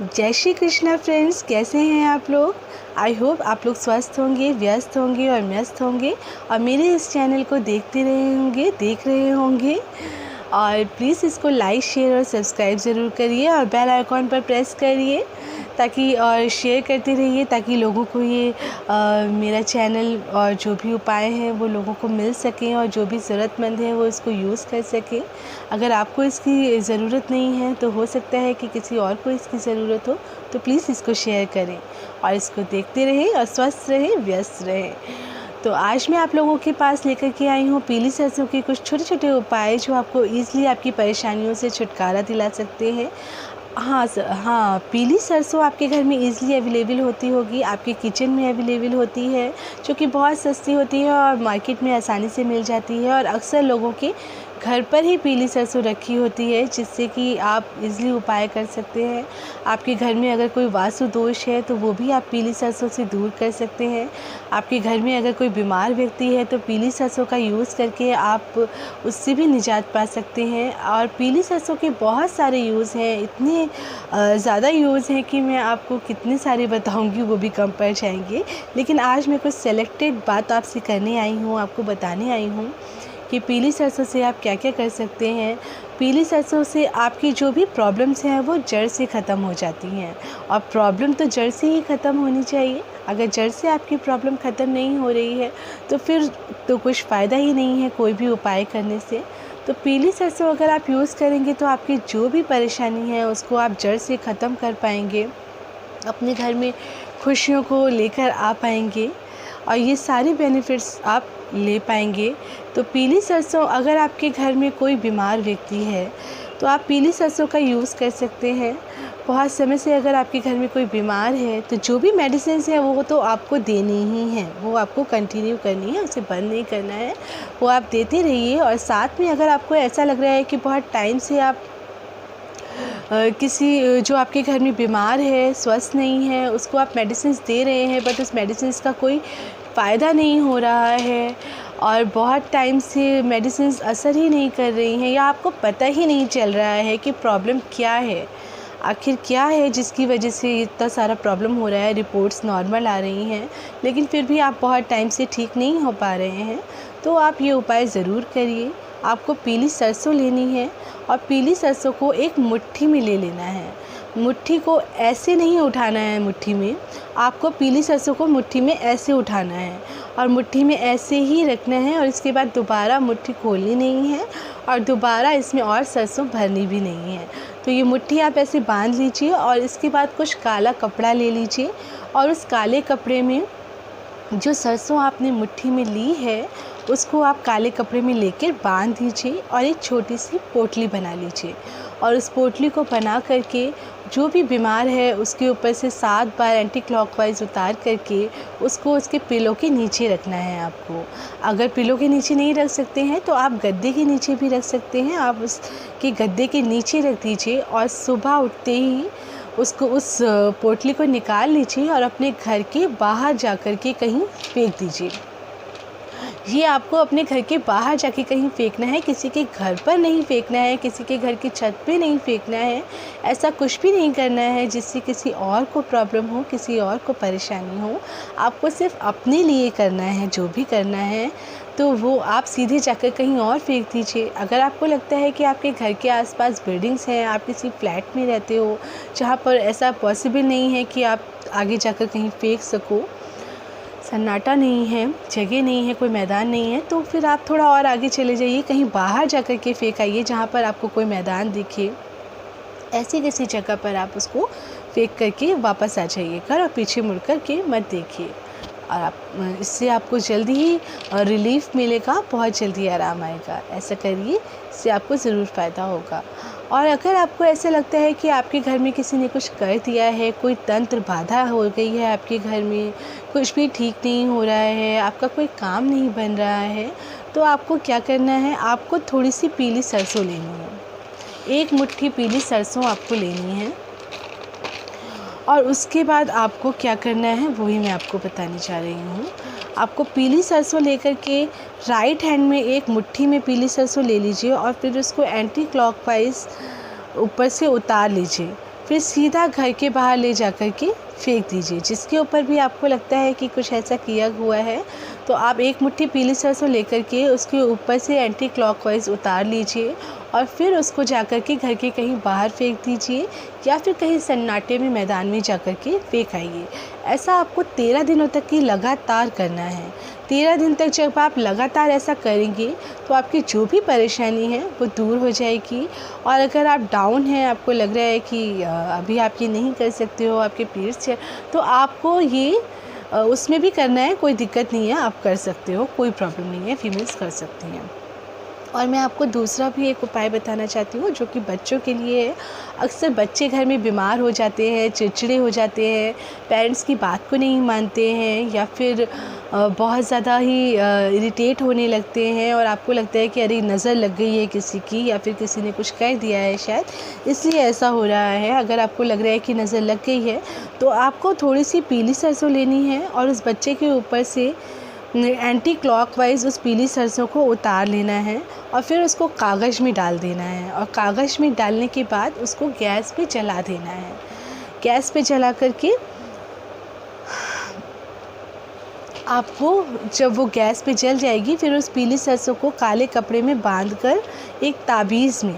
जय श्री कृष्णा फ्रेंड्स, कैसे हैं आप लोग। आई होप आप लोग स्वस्थ होंगे, व्यस्त होंगे और मस्त होंगे और मेरे इस चैनल को देख रहे होंगे। और प्लीज़ इसको लाइक, शेयर और सब्सक्राइब ज़रूर करिए और बेल आइकॉन पर प्रेस करिए ताकि और शेयर करते रहिए ताकि लोगों को ये मेरा चैनल और जो भी उपाय हैं वो लोगों को मिल सकें और जो भी ज़रूरतमंद है वो इसको यूज़ कर सकें। अगर आपको इसकी ज़रूरत नहीं है तो हो सकता है कि किसी और को इसकी ज़रूरत हो, तो प्लीज़ इसको शेयर करें और इसको देखते रहें और स्वस्थ रहें, व्यस्त रहें। तो आज मैं आप लोगों के पास लेकर के आई हूँ पीली सरसों के कुछ छोटे छोटे उपाय जो आपको ईज़िली आपकी परेशानियों से छुटकारा दिला सकते हैं। हाँ, पीली सरसों आपके घर में ईज़िली अवेलेबल होती होगी, आपके किचन में अवेलेबल होती है, जो कि बहुत सस्ती होती है और मार्केट में आसानी से मिल जाती है। और अक्सर लोगों के घर पर ही पीली सरसों रखी होती है, जिससे कि आप ईज़िली उपाय कर सकते हैं। आपके घर में अगर कोई वास्तु दोष है तो वो भी आप पीली सरसों से दूर कर सकते हैं। आपके घर में अगर कोई बीमार व्यक्ति है तो पीली सरसों का यूज़ करके आप उससे भी निजात पा सकते हैं। और पीली सरसों के बहुत सारे यूज़ हैं, इतने ज़्यादा यूज़ हैं कि मैं आपको कितने सारे बताऊंगी वो भी कम पड़ जाएंगे। लेकिन आज मैं कुछ सेलेक्टेड बात आपसे करने आई हूँ, आपको बताने आई हूँ कि पीली सरसों से आप क्या क्या कर सकते हैं। पीली सरसों से आपकी जो भी प्रॉब्लम्स हैं वो जड़ से ख़त्म हो जाती हैं और प्रॉब्लम तो जड़ से ही ख़त्म होनी चाहिए। अगर जड़ से आपकी प्रॉब्लम ख़त्म नहीं हो रही है तो फिर तो कुछ फ़ायदा ही नहीं है कोई भी उपाय करने से। तो पीली सरसों अगर आप यूज़ करेंगे तो आपकी जो भी परेशानी है उसको आप जड़ से ख़त्म कर पाएंगे, अपने घर में खुशियों को लेकर आ पाएंगे और ये सारे बेनिफिट्स आप ले पाएंगे। तो पीली सरसों, अगर आपके घर में कोई बीमार व्यक्ति है तो आप पीली सरसों का यूज़ कर सकते हैं। बहुत समय से अगर आपके घर में कोई बीमार है तो जो भी मेडिसिन है वो तो आपको देनी ही है, वो आपको कंटिन्यू करनी है, उसे बंद नहीं करना है, वो आप देते रहिए। और साथ में अगर आपको ऐसा लग रहा है कि बहुत टाइम से आप किसी जो आपके घर में बीमार है, स्वस्थ नहीं है, उसको आप मेडिसिन दे रहे हैं बट उस मेडिसिन का कोई फ़ायदा नहीं हो रहा है और बहुत टाइम से मेडिसिन असर ही नहीं कर रही हैं या आपको पता ही नहीं चल रहा है कि प्रॉब्लम क्या है, आखिर क्या है जिसकी वजह से इतना सारा प्रॉब्लम हो रहा है। रिपोर्ट्स नॉर्मल आ रही हैं लेकिन फिर भी आप बहुत टाइम से ठीक नहीं हो पा रहे हैं, तो आप ये उपाय ज़रूर करिए। आपको पीली सरसों लेनी है और पीली सरसों को एक मुट्ठी में ले लेना है। मुट्ठी को ऐसे नहीं उठाना है, मुट्ठी में आपको पीली सरसों को मुट्ठी में ऐसे उठाना है और मुट्ठी में ऐसे ही रखना है और इसके बाद दोबारा मुट्ठी खोलनी नहीं है और दोबारा इसमें और सरसों भरनी भी नहीं है। तो ये मुट्ठी आप ऐसे बांध लीजिए और इसके बाद कुछ काला कपड़ा ले लीजिए और उस काले कपड़े में जो सरसों आपने मुट्ठी में ली है उसको आप काले कपड़े में लेकर बांध दीजिए और एक छोटी सी पोटली बना लीजिए और उस पोटली को बना करके जो भी बीमार है उसके ऊपर से 7 बार एंटी क्लॉकवाइज उतार करके उसको उसके पिलो के नीचे रखना है आपको। अगर पिलो के नीचे नहीं रख सकते हैं तो आप गद्दे के नीचे भी रख सकते हैं, आप उसके गद्दे के नीचे रख दीजिए और सुबह उठते ही उसको उस पोटली को निकाल लीजिए और अपने घर के बाहर जा कर के कहीं फेंक दीजिए। ये आपको अपने घर के बाहर जाके कहीं फेंकना है, किसी के घर पर नहीं फेंकना है, किसी के घर की छत पे नहीं फेंकना है। ऐसा कुछ भी नहीं करना है जिससे किसी और को प्रॉब्लम हो, किसी और को परेशानी हो। आपको सिर्फ अपने लिए करना है, जो भी करना है तो वो आप सीधे जाकर कहीं और फेंक दीजिए। अगर आपको लगता है कि आपके घर के आसपास बिल्डिंग्स हैं, आप किसी फ्लैट में रहते हो जहाँ पर ऐसा पॉसिबल नहीं है कि आप आगे जाकर कहीं फेंक सको, सन्नाटा नहीं है, जगह नहीं है, कोई मैदान नहीं है, तो फिर आप थोड़ा और आगे चले जाइए, कहीं बाहर जाकर के फेंक आइए जहाँ पर आपको कोई मैदान दिखे। ऐसी किसी जगह पर आप उसको फेंक करके वापस आ जाइएगा और पीछे मुड़ कर के मत देखिए और आप इससे आपको जल्दी ही रिलीफ मिलेगा, बहुत जल्दी आराम आएगा। ऐसा करिए, इससे आपको ज़रूर फ़ायदा होगा। और अगर आपको ऐसा लगता है कि आपके घर में किसी ने कुछ कर दिया है, कोई तंत्र बाधा हो गई है आपके घर में, कुछ भी ठीक नहीं हो रहा है, आपका कोई काम नहीं बन रहा है, तो आपको क्या करना है, आपको थोड़ी सी पीली सरसों लेनी है। एक मुट्ठी पीली सरसों आपको लेनी है और उसके बाद आपको क्या करना है वही मैं आपको बताने जा रही हूँ। आपको पीली सरसों लेकर के राइट हैंड में एक मुट्ठी में पीली सरसों ले लीजिए और फिर उसको एंटी क्लॉकवाइज ऊपर से उतार लीजिए। फिर सीधा घर के बाहर ले जा कर के फेंक दीजिए। जिसके ऊपर भी आपको लगता है कि कुछ ऐसा किया हुआ है तो आप एक मुट्ठी पीली सरसों लेकर के उसके ऊपर से एंटी क्लॉकवाइज उतार लीजिए और फिर उसको जाकर के घर के कहीं बाहर फेंक दीजिए या फिर कहीं सन्नाटे में मैदान में जाकर के फेंक आइए। ऐसा आपको 13 दिनों तक की लगातार करना है। 13 दिन तक जब आप लगातार ऐसा करेंगे तो आपकी जो भी परेशानी है वो दूर हो जाएगी। और अगर आप डाउन हैं, आपको लग रहा है कि अभी आप ये नहीं कर सकते हो, आपके पीरियड्स है, तो आपको ये उसमें भी करना है, कोई दिक्कत नहीं है, आप कर सकते हो, कोई प्रॉब्लम नहीं है, फीमेल्स कर सकती हैं। और मैं आपको दूसरा भी एक उपाय बताना चाहती हूँ जो कि बच्चों के लिए है। अक्सर बच्चे घर में बीमार हो जाते हैं, चिड़चिड़े हो जाते हैं, पेरेंट्स की बात को नहीं मानते हैं या फिर बहुत ज़्यादा ही इरिटेट होने लगते हैं और आपको लगता है कि अरे नज़र लग गई है किसी की या फिर किसी ने कुछ कर दिया है शायद, इसलिए ऐसा हो रहा है। अगर आपको लग रहा है कि नज़र लग गई है तो आपको थोड़ी सी पीली सरसों लेनी है और उस बच्चे के ऊपर से एंटी क्लॉकवाइज उस पीली सरसों को उतार लेना है और फिर उसको कागज़ में डाल देना है। और कागज़ में डालने के बाद उसको गैस पे जला देना है। गैस पे जला करके आपको जब वो गैस पे जल जाएगी फिर उस पीली सरसों को काले कपड़े में बांधकर एक ताबीज़ में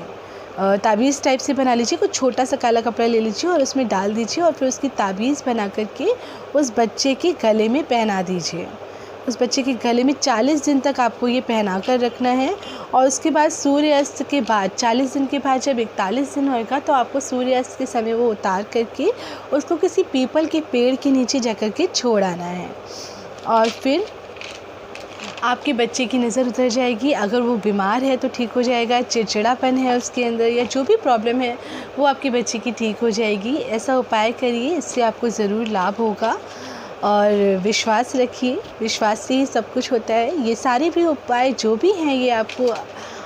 ताबीज़ टाइप से बना लीजिए। कुछ छोटा सा काला कपड़ा ले लीजिए और उसमें डाल दीजिए और फिर उसकी ताबीज़ बना करके उस बच्चे के गले में पहना दीजिए। उस बच्चे के गले में 40 दिन तक आपको ये पहना कर रखना है। और उसके बाद सूर्यास्त के बाद 40 दिन के बाद जब 41 दिन होएगा तो आपको सूर्यास्त के समय वो उतार करके उसको किसी पीपल के पेड़ के नीचे जा कर के छोड़ आना है और फिर आपके बच्चे की नज़र उतर जाएगी। अगर वो बीमार है तो ठीक हो जाएगा, चिड़चिड़ापन है उसके अंदर या जो भी प्रॉब्लम है वो आपके बच्चे की ठीक हो जाएगी। ऐसा उपाय करिए, इससे आपको ज़रूर लाभ होगा और विश्वास रखिए, विश्वास से ही सब कुछ होता है। ये सारे भी उपाय जो भी हैं ये आपको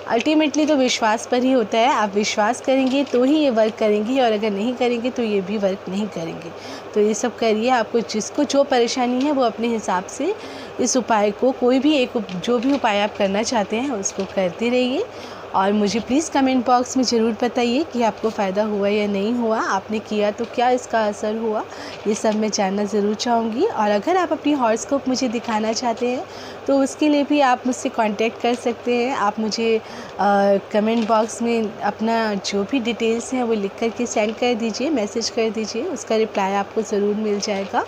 अल्टीमेटली तो विश्वास पर ही होता है। आप विश्वास करेंगे तो ही ये वर्क करेंगे और अगर नहीं करेंगे तो ये भी वर्क नहीं करेंगे। तो ये सब करिए, आपको जिसको जो परेशानी है वो अपने हिसाब से इस उपाय को कोई भी एक जो भी उपाय आप करना चाहते हैं उसको करते रहिए। और मुझे प्लीज़ कमेंट बॉक्स में ज़रूर बताइए कि आपको फ़ायदा हुआ या नहीं हुआ, आपने किया तो क्या इसका असर हुआ, ये सब मैं जानना ज़रूर चाहूँगी। और अगर आप अपनी हॉरोस्कोप मुझे दिखाना चाहते हैं तो उसके लिए भी आप मुझसे कांटेक्ट कर सकते हैं। आप मुझे कमेंट बॉक्स में अपना जो भी डिटेल्स हैं वो लिख कर के सेंड कर दीजिए, मैसेज कर दीजिए, उसका रिप्लाई आपको ज़रूर मिल जाएगा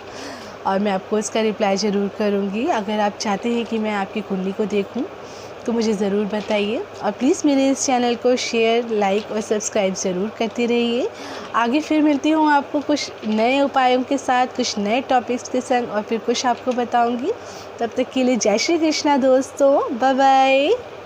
और मैं आपको उसका रिप्लाई ज़रूर करूँगी। अगर आप चाहते हैं कि मैं आपकी कुंडली को देखूँ तो मुझे ज़रूर बताइए और प्लीज़ मेरे इस चैनल को शेयर, लाइक और सब्सक्राइब ज़रूर करते रहिए। आगे फिर मिलती हूँ आपको कुछ नए उपायों के साथ, कुछ नए टॉपिक्स के संग और फिर कुछ आपको बताऊँगी। तब तक के लिए जय श्री कृष्णा दोस्तों, बाय बाय।